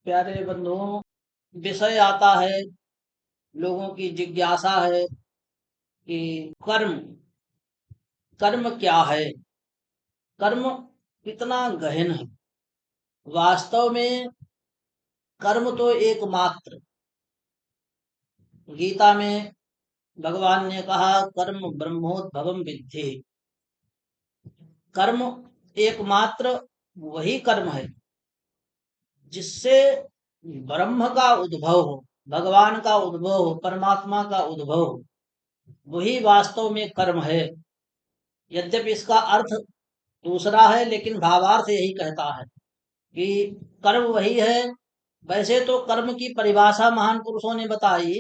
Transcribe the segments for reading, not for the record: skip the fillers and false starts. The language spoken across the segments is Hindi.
प्यारे बंधुओं, विषय आता है, लोगों की जिज्ञासा है कि कर्म कर्म क्या है। कर्म कितना गहन है। वास्तव में कर्म तो एकमात्र, गीता में भगवान ने कहा कर्म ब्रह्मोद्भवम विद्धि। कर्म एकमात्र वही कर्म है जिससे ब्रह्म का उद्भव हो, भगवान का उद्भव हो, परमात्मा का उद्भव हो। वही वास्तव में कर्म है। यद्यपि इसका अर्थ दूसरा है, लेकिन भावार्थ यही कहता है कि कर्म वही है। वैसे तो कर्म की परिभाषा महान पुरुषों ने बताई,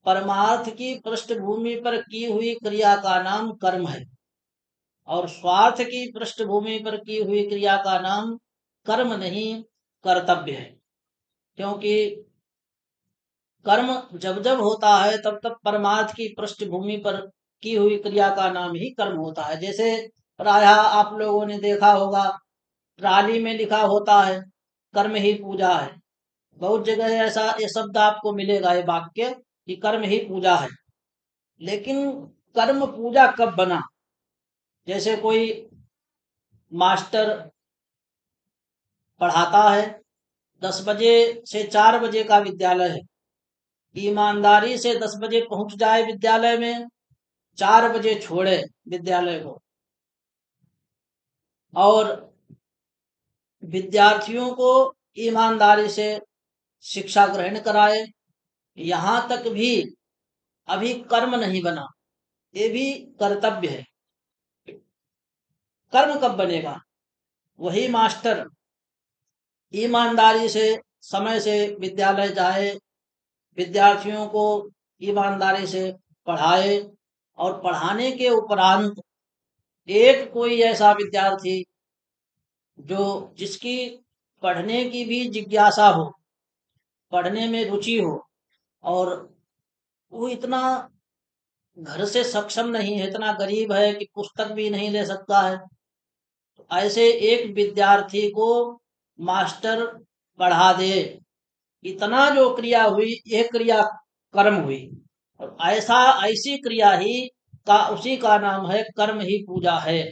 परमार्थ की पृष्ठभूमि पर की हुई क्रिया का नाम कर्म है और स्वार्थ की पृष्ठभूमि पर की हुई क्रिया का नाम कर्म नहीं, कर्तव्य है। क्योंकि कर्म जब जब होता है तब तब परमार्थ की पृष्ठभूमि पर की हुई क्रिया का नाम ही कर्म होता है। जैसे प्रायः आप लोगों ने देखा होगा, ट्राली में लिखा होता है कर्म ही पूजा है। बहुत जगह ऐसा ये शब्द आपको मिलेगा, ये वाक्य कि कर्म ही पूजा है। लेकिन कर्म पूजा कब बना? जैसे कोई मास्टर पढ़ाता है, 10 बजे से 4 बजे का विद्यालय है, ईमानदारी से 10 बजे पहुंच जाए विद्यालय में, 4 बजे छोड़े विद्यालय को और विद्यार्थियों को ईमानदारी से शिक्षा ग्रहण कराए। यहाँ तक भी अभी कर्म नहीं बना, ये भी कर्तव्य है। कर्म कब बनेगा? वही मास्टर ईमानदारी से समय से विद्यालय जाए, विद्यार्थियों को ईमानदारी से पढ़ाए और पढ़ाने के उपरांत एक कोई ऐसा विद्यार्थी जो जिसकी पढ़ने की भी जिज्ञासा हो, पढ़ने में रुचि हो और वो इतना घर से सक्षम नहीं है, इतना गरीब है कि पुस्तक भी नहीं ले सकता है, तो ऐसे एक विद्यार्थी को मास्टर पढ़ा दे। इतना जो क्रिया हुई, एक क्रिया कर्म हुई और ऐसी क्रिया ही का उसी का नाम है कर्म ही पूजा है।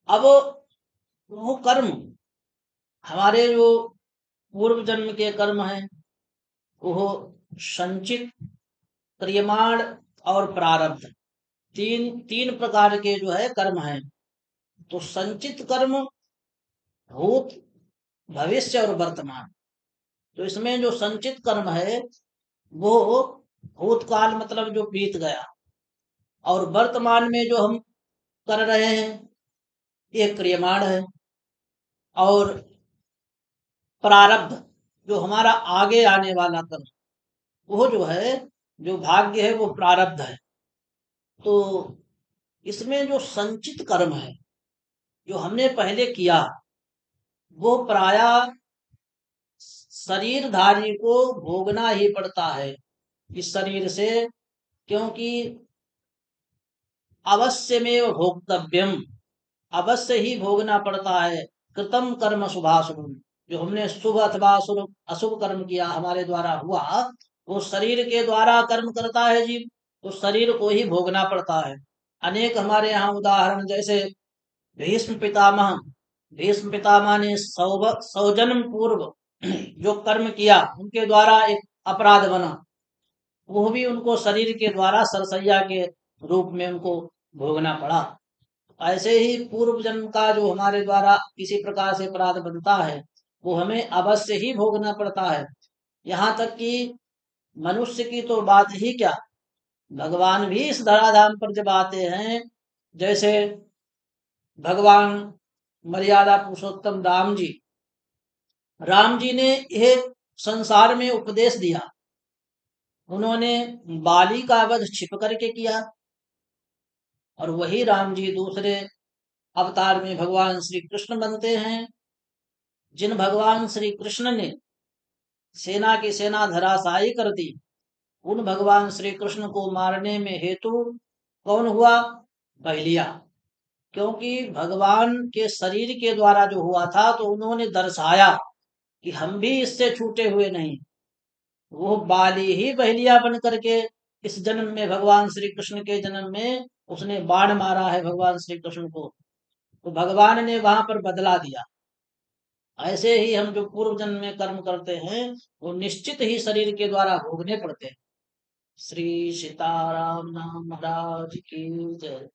अब वो कर्म हमारे जो पूर्व जन्म के कर्म हैं, वो संचित, क्रियमाण और प्रारब्ध, तीन तीन प्रकार के जो है कर्म हैं। तो संचित कर्म भूत, भविष्य और वर्तमान। तो इसमें जो संचित कर्म है वो भूतकाल मतलब जो बीत गया, और वर्तमान में जो हम कर रहे हैं ये क्रियमाण है, और प्रारब्ध जो हमारा आगे आने वाला कर्म, वो जो है, जो भाग्य है वो प्रारब्ध है। तो इसमें जो संचित कर्म है, जो हमने पहले किया, वो प्रायः शरीरधारी को भोगना ही पड़ता है इस शरीर से। क्योंकि अवश्य में भोक्तव्यम, अवश्य ही भोगना पड़ता है। कृतम कर्म शुभाशुभ, जो हमने शुभ अथवा अशुभ कर्म किया हमारे द्वारा हुआ, वो शरीर के द्वारा कर्म करता है जीव, तो शरीर को ही भोगना पड़ता है। अनेक हमारे यहाँ उदाहरण, जैसे भीष्म पितामह ने 100 जन्म पूर्व जो कर्म किया उनके द्वारा एक अपराध बना, वो भी उनको शरीर के द्वारा सरसैया के रूप में उनको भोगना पड़ा। ऐसे ही पूर्व जन्म का जो हमारे द्वारा किसी प्रकार से अपराध बनता है, वो हमें अवश्य ही भोगना पड़ता है। यहाँ तक कि मनुष्य की तो बात ही क्या, भगवान भी इस धराधाम पर जब आते हैं, जैसे भगवान मर्यादा पुरुषोत्तम राम जी ने यह संसार में उपदेश दिया। उन्होंने बाली का वध छिप करके किया, और वही राम जी दूसरे अवतार में भगवान श्री कृष्ण बनते हैं। जिन भगवान श्री कृष्ण ने सेना की सेना धराशायी कर दी, उन भगवान श्री कृष्ण को मारने में हेतु कौन हुआ? बलिया। क्योंकि भगवान के शरीर के द्वारा जो हुआ था, तो उन्होंने दर्शाया कि हम भी इससे छूटे हुए नहीं। वो बाली ही बहलिया बन करके इस जन्म में भगवान श्री कृष्ण के जन्म में उसने बाण मारा है भगवान श्री कृष्ण को, तो भगवान ने वहां पर बदला दिया। ऐसे ही हम जो पूर्व जन्म में कर्म करते हैं वो निश्चित ही शरीर के द्वारा भोगने पड़ते हैं। श्री सीताराम नाम महाराज की जय।